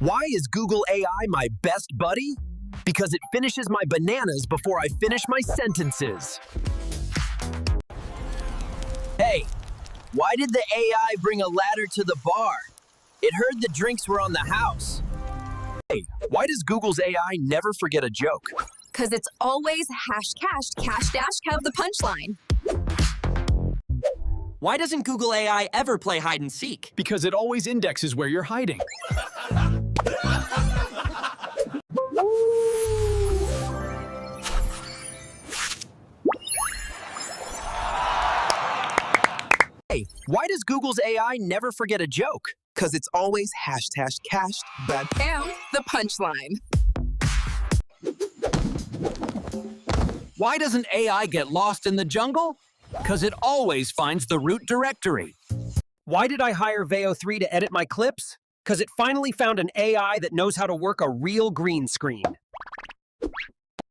Why is Google AI my best buddy? Because it finishes my bananas before I finish my sentences. Hey, why did the AI bring a ladder to the bar? It heard the drinks were on the house. Hey, why does Google's AI never forget a joke? Because it's always hash cashed, cash dash have the punchline. Why doesn't Google AI ever play hide and seek? Because it always indexes where you're hiding. Hey, why does Google's AI never forget a joke? Because it's always hashtag cashed bad. And the punchline. Why doesn't AI get lost in the jungle? Because it always finds the root directory. Why did I hire Veo 3 to edit my clips? Because it finally found an AI that knows how to work a real green screen.